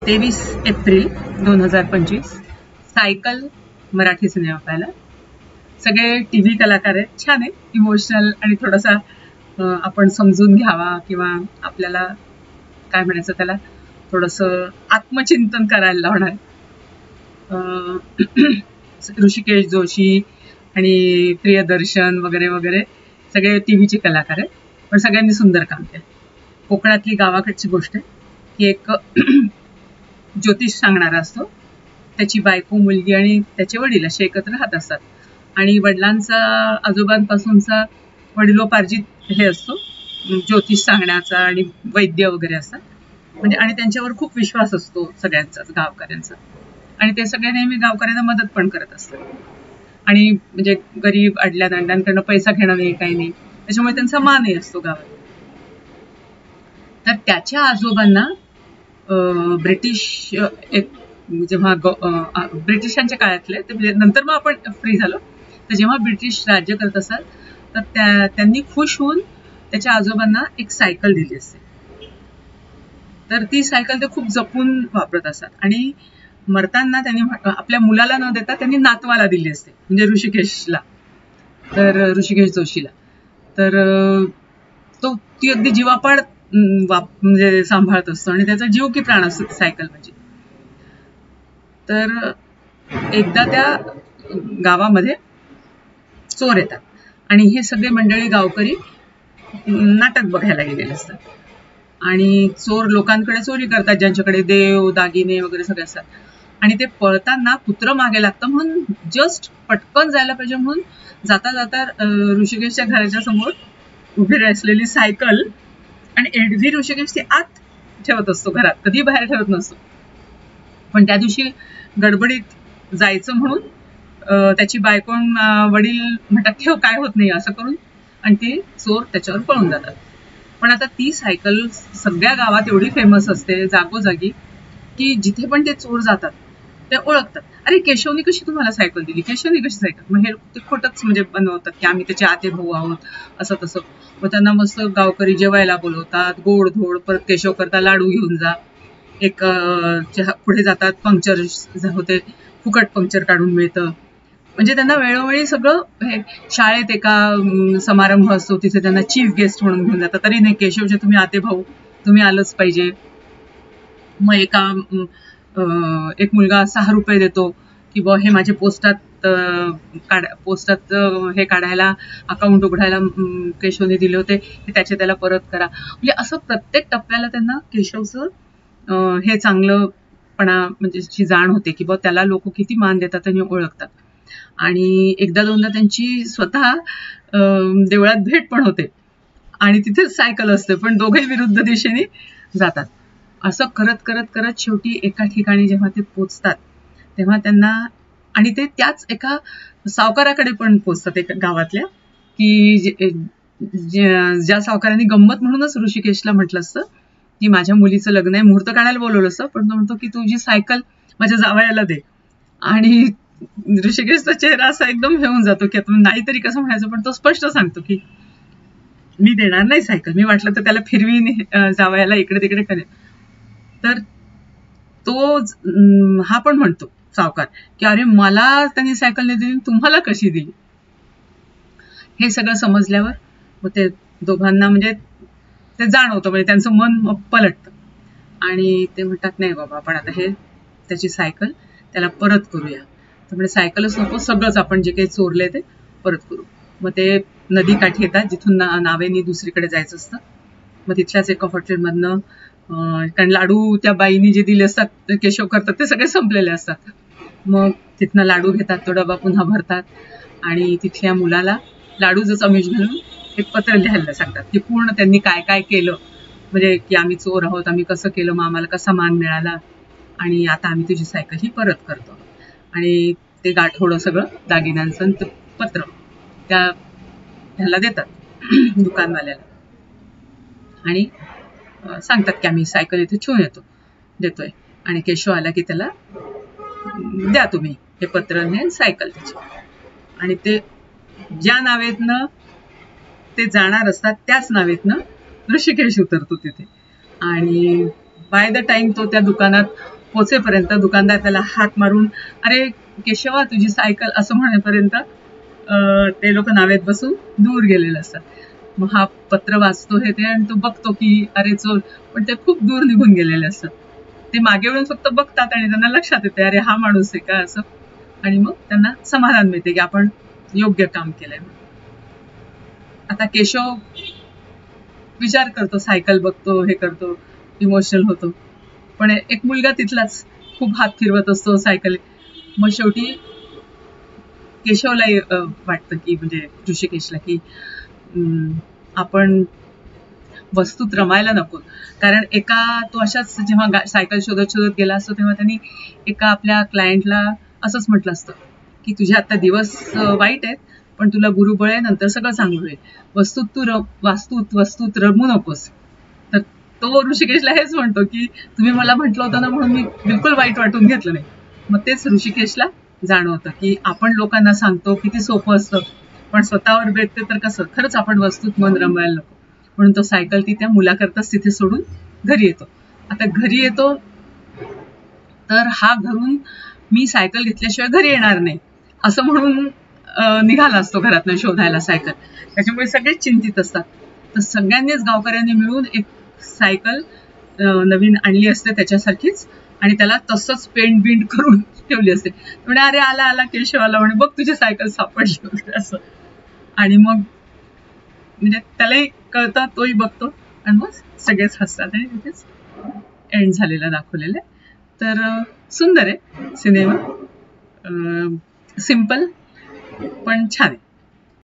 23 April 2025 cycle Marathi cinema पाहिला. सगळे TV कलाकार आहेत. छान आहे, इमोशनल आणि थोडासा आपण समजून घ्यावा किंवा आपल्याला काय म्हणायचं त्याला थोडंसं आत्मचिंतन करायला लावणार. ऋषिकेश जोशी आणि प्रियदर्शन वगैरे वगैरे सगळे टीव्हीचे कलाकार आहेत, पण सगळ्यांनी सुंदर काम केलं. कोकणातली गावाकडची गोष्ट आहे की एक ज्योतिष सांगणारा असतो, त्याची बायको, मुलगी आणि त्याचे वडील असे एकत्र राहत असतात आणि वडिलांचा आजोबांपासूनचा वडिलोपार्जित हे असतो ज्योतिष सांगण्याचा आणि वैद्य वगैरे असतात म्हणजे, आणि त्यांच्यावर खूप विश्वास असतो सगळ्यांचाच, गावकऱ्यांचा, आणि ते सगळे नेहमी गावकऱ्यांना मदत पण करत असतात आणि म्हणजे गरीब अडल्या दांड्यांकडनं पैसा घेणं नाही, काही नाही, त्याच्यामुळे त्यांचा मानही असतो गावात. तर त्याच्या आजोबांना ब्रिटिश एक जेव्हा ब्रिटिशांच्या काळातले, नंतर मग आपण फ्री झालो, तर जेव्हा ब्रिटिश राज्य करत असतात तर त्यांनी खुश होऊन त्याच्या आजोबांना एक सायकल दिली असते. तर ती सायकल ते खूप जपून वापरत असतात आणि मरताना त्यांनी आपल्या मुलाला न देता त्यांनी नातवाला दिली असते, म्हणजे ऋषिकेशला, तर ऋषिकेश जोशीला. तर ती अगदी जीवापाड म्हणजे सांभाळत असतो आणि त्याचा जीव की प्राण असतो सायकल म्हणजे. तर एकदा त्या गावामध्ये चोर येतात आणि हे सगळे मंडळी गावकरी नाटक बघायला गेलेले असतात आणि चोर लोकांकडे चोरी करतात ज्यांच्याकडे देव दागिने वगैरे सगळे असतात, आणि ते पळताना कुत्रं मागे लागतं म्हणून जस्ट पटकन जायला पाहिजे म्हणून जाता जाता ऋषिकेशच्या घराच्या समोर उभी असलेली सायकल, आणि एरवी ऋषिकेश ती आत ठेवत असतो घरात, कधी बाहेर ठेवत नसतो, पण त्या दिवशी गडबडीत जायचं म्हणून त्याची बायकोन वडील म्हणतात ठेव, काय होत नाही असं करून, आणि ते चोर त्याच्यावर पळून जातात. पण आता ती सायकल सगळ्या गावात एवढी फेमस असते जागोजागी की जिथे पण ते चोर जातात ते ओळखतात, अरे केशवनी कशी तुम्हाला सायकल दिली, केशवनी कशी सायकल, मग हे ते खोटंच म्हणजे बनवतात की आम्ही त्याचे आते भाऊ आहोत असं तसं. मग त्यांना मस्त गावकरी जेवायला बोलवतात, गोड धोड, परत केशव करता लाडू घेऊन जा, एक पुढे जातात पंक्चर होते, फुकट पंक्चर काढून मिळतं, म्हणजे त्यांना वेळोवेळी सगळं हे. शाळेत एका समारंभ असतो तिथे त्यांना चीफ गेस्ट म्हणून घेऊन जातात, तरी नाही केशवचे तुम्ही आते भाऊ, तुम्ही आलंच पाहिजे. मग एक मुलगा 6 रुपये देतो की बा हे माझे पोस्टात हे काढायला, अकाउंट उघडायला केशवने दिले होते, हे त्याचे त्याला परत करा. म्हणजे असं प्रत्येक टप्प्याला त्यांना केशवचं हे चांगलंपणा म्हणजे जाण होते की बा त्याला लोक किती मान देतात आणि ओळखतात. आणि एकदा दोनदा त्यांची स्वतः देवळात भेट पण होते आणि तिथेच सायकल असते, पण दोघे विरुद्ध दिशेने जातात. असं करत करत करत शेवटी एका ठिकाणी जेव्हा ते पोचतात तेव्हा त्यांना, आणि ते त्याच एका सावकाराकडे पण पोचतात एका गावातल्या, की ज्या सावकारांनी गंमत म्हणूनच ऋषिकेशला म्हटलं असतं की माझ्या मुलीचं लग्न आहे, मुहूर्त काढायला बोलवलं असतं, पण तो म्हणतो की तुझी सायकल माझ्या जावयाला दे. आणि ऋषिकेशचा चेहरा असा एकदम घेऊन जातो की आता नाही तरी कसं म्हणायचं, पण तो स्पष्ट सांगतो की मी देणार नाही सायकल, मी वाटलं तर त्याला फिरवी जावयाला इकडे तिकडे करेल. तर तो हा पण म्हणतो सावकार की अरे मला त्यांनी सायकल नाही दिली, तुम्हाला कशी दिली. हे सगळं समजल्यावर मग ते दोघांना म्हणजे ते जाणवतं, म्हणजे त्यांचं मन पलटतं आणि ते म्हणतात नाही बाबा आपण आता हे त्याची सायकल त्याला परत करूया. तर म्हणजे सायकलच नको, सगळंच आपण जे काही चोरले ते परत करू. मग ते नदी काठी येतात जिथून नावेनी दुसरीकडे जायचं असतं. मग तिथल्याच एका हॉटेलमधनं, कारण लाडू त्या बाईनी जे दिले असतात केशव करतात ते सगळे संपलेले असतात, मग तिथनं लाडू घेतात, तो डबा पुन्हा भरतात आणि तिथल्या मुलाला लाडूचं चमीज घालून एक पत्र लिहायला सांगतात की पूर्ण त्यांनी काय काय केलं, म्हणजे की आम्ही चोर आहोत, आम्ही कसं केलं, मग आम्हाला कसा मान मिळाला आणि आता आम्ही तुझी सायकल ही परत करतो. आणि ते गाठोडं सगळं दागिन्यांचं पत्र ह्याला देतात दुकानवाल्याला आणि सांगतात की आम्ही सायकल इथे ठेवून देतोय. आणि केशव आला की त्याला द्या तुम्ही हे पत्र आणि सायकल त्याची. आणि ते ज्या नावेतनं ते जाणार असतात त्याच नावेतनं ऋषिकेश उतरतो तिथे. आणि बाय द टाइम तो त्या दुकानात पोचेपर्यंत दुकानदार त्याला हात मारून अरे केशवा तुझी सायकल असं म्हणेपर्यंत ते लोक नावेत बसून दूर गेलेले असतात. मग हा पत्र वाचतो हे ते आणि तो बघतो की अरे चोर, पण ते खूप दूर निघून गेलेले असतात. ते मागे वळून फक्त बघतात आणि त्यांना लक्षात येते अरे हा माणूस आहे का असं, आणि मग त्यांना समाधान मिळते की आपण योग्य काम केलंय. आता केशव विचार करतो, सायकल बघतो, हे करतो, इमोशनल होतो, पण एक मुलगा तिथलाच खूप हात फिरवत असतो सायकल. मग शेवटी केशवला वाटतं की म्हणजे ऋषिकेशला की आपण वस्तूत रमायला नको. कारण तो अशाच जेव्हा सायकल शोधत शोधत गेला असतो तेव्हा त्यांनी एका आपल्या क्लायंटला असंच म्हटलं असतं की तुझे आता दिवस वाईट आहेत, पण तुला गुरुबळ आहे, नंतर सगळं चांगलं होईल. वस्तूत रमू नकोस. तर तो ऋषिकेशला हेच म्हणतो की तुम्ही मला म्हटलं होतं ना म्हणून मी बिलकुल वाईट वाटून घेतलं नाही. मग तेच ऋषिकेशला जाणवतं की आपण लोकांना सांगतो किती सोपं असतं, पण स्वतःवर बेतते तर कसं. खरंच आपण वस्तूत मन रमवायला नको. म्हणून तो सायकल ती त्या मुलाकरताच तिथे सोडून घरी येतो. आता घरी येतो तर हा घरून मी सायकल घेतल्याशिवाय घरी येणार नाही असं म्हणून निघाला असतो घरातनं शोधायला सायकल. त्याच्यामुळे सगळेच चिंतित असतात. तर सगळ्यांनीच गावकऱ्यांनी मिळून एक सायकल नवीन आणली असते त्याच्यासारखीच, आणि त्याला तसंच पेंट बिंट करून ठेवली असते. म्हणजे अरे आला आला केशव आला, म्हणे बघ तुझी सायकल सापडली वगैरे असं. आणि मग म्हणजे त्यालाही कळतं, तोही बघतो, आणि मग सगळेच हसतात आणि तिथेच एंड झालेला दाखवलेलं आहे. तर सुंदर आहे सिनेमा, सिम्पल पण छान आहे.